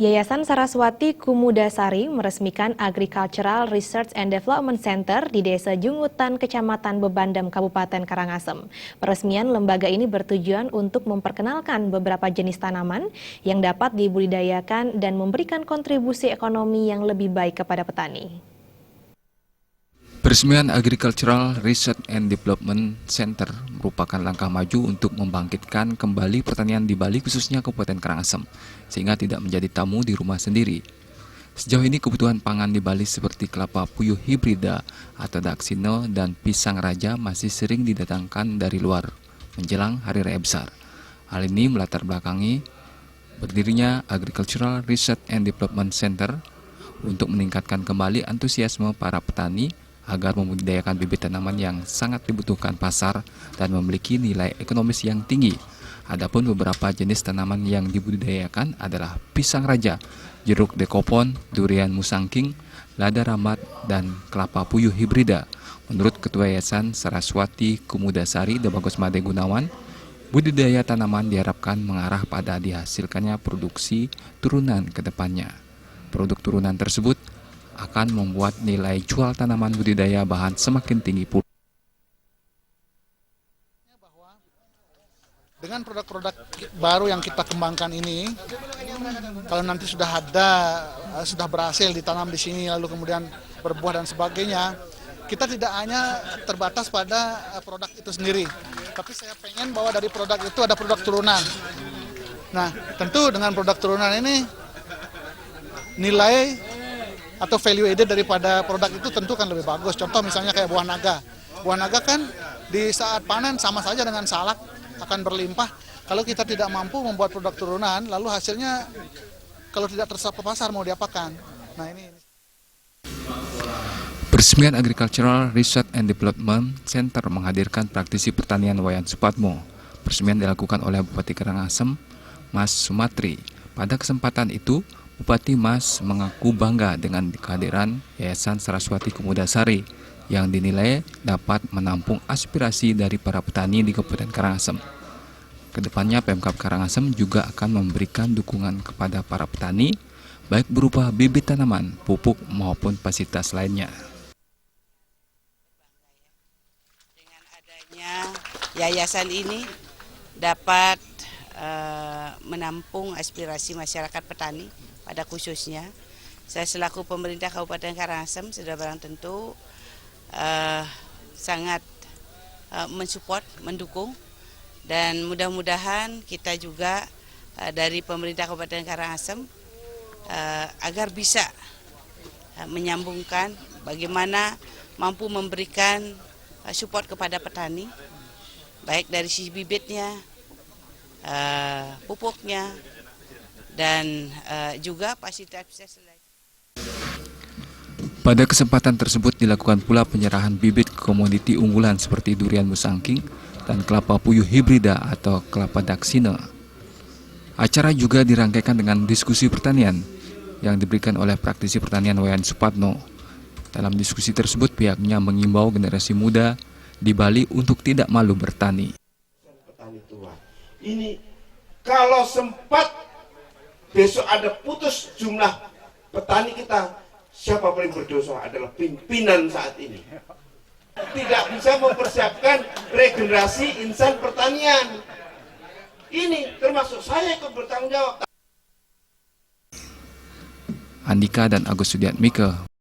Yayasan Saraswati Kumudasari meresmikan Agricultural Research and Development Center di Desa Jungutan, Kecamatan Bebandem, Kabupaten Karangasem. Peresmian lembaga ini bertujuan untuk memperkenalkan beberapa jenis tanaman yang dapat dibudidayakan dan memberikan kontribusi ekonomi yang lebih baik kepada petani. Peresmian Agricultural Research and Development Center merupakan langkah maju untuk membangkitkan kembali pertanian di Bali, khususnya Kabupaten Karangasem, sehingga tidak menjadi tamu di rumah sendiri. Sejauh ini kebutuhan pangan di Bali seperti kelapa puyuh hibrida atau daksino dan pisang raja masih sering didatangkan dari luar menjelang Hari Raya Besar. Hal ini melatar belakangi berdirinya Agricultural Research and Development Center untuk meningkatkan kembali antusiasme para petani agar membudidayakan bibit tanaman yang sangat dibutuhkan pasar dan memiliki nilai ekonomis yang tinggi. Adapun beberapa jenis tanaman yang dibudidayakan adalah pisang raja, jeruk dekopon, durian musangking, lada ramat, dan kelapa puyuh hibrida. Menurut Ketua Yayasan Saraswati Kumudasari Debagos Made Gunawan, budidaya tanaman diharapkan mengarah pada dihasilkannya produksi turunan ke depannya. Produk turunan tersebut akan membuat nilai jual tanaman budidaya bahan semakin tinggi pula. Dengan produk-produk baru yang kita kembangkan ini, kalau nanti sudah berhasil ditanam di sini, lalu kemudian berbuah dan sebagainya, kita tidak hanya terbatas pada produk itu sendiri, tapi saya pengen bahwa dari produk itu ada produk turunan. Nah, tentu dengan produk turunan ini, nilai atau value added daripada produk itu tentu kan lebih bagus. Contoh misalnya kayak buah naga. Buah naga kan di saat panen sama saja dengan salak, akan berlimpah. Kalau kita tidak mampu membuat produk turunan, lalu hasilnya kalau tidak tersapa pasar mau diapakan. Nah ini. Peresmian Agricultural Research and Development Center menghadirkan praktisi pertanian Wayan Supatmo. Peresmian dilakukan oleh Bupati Karangasem, Mas Sumatri. Pada kesempatan itu, Bupati Mas mengaku bangga dengan kehadiran Yayasan Saraswati Kumudasari yang dinilai dapat menampung aspirasi dari para petani di Kabupaten Karangasem. Kedepannya Pemkab Karangasem juga akan memberikan dukungan kepada para petani, baik berupa bibit tanaman, pupuk maupun fasilitas lainnya. Dengan adanya yayasan ini dapat menampung aspirasi masyarakat petani pada khususnya. Saya selaku pemerintah Kabupaten Karangasem sudah barang tentu sangat mensupport, mendukung, dan mudah-mudahan kita juga dari pemerintah Kabupaten Karangasem agar bisa menyambungkan bagaimana mampu memberikan support kepada petani, baik dari sisi bibitnya, pupuknya, dan juga fasilitas lain. Pada kesempatan tersebut dilakukan pula penyerahan bibit komoditi unggulan seperti durian musangking dan kelapa puyuh hibrida atau kelapa daksina. Acara juga dirangkaikan dengan diskusi pertanian yang diberikan oleh praktisi pertanian Wayan Supatmo. Dalam diskusi tersebut pihaknya mengimbau generasi muda di Bali untuk tidak malu bertani. Petani tua. Ini kalau sempat besok ada putus jumlah petani kita, siapa paling berdosa adalah pimpinan saat ini. Tidak bisa mempersiapkan regenerasi insan pertanian. Ini termasuk saya ikut bertanggung jawab. Andika dan Agus Sudiatmike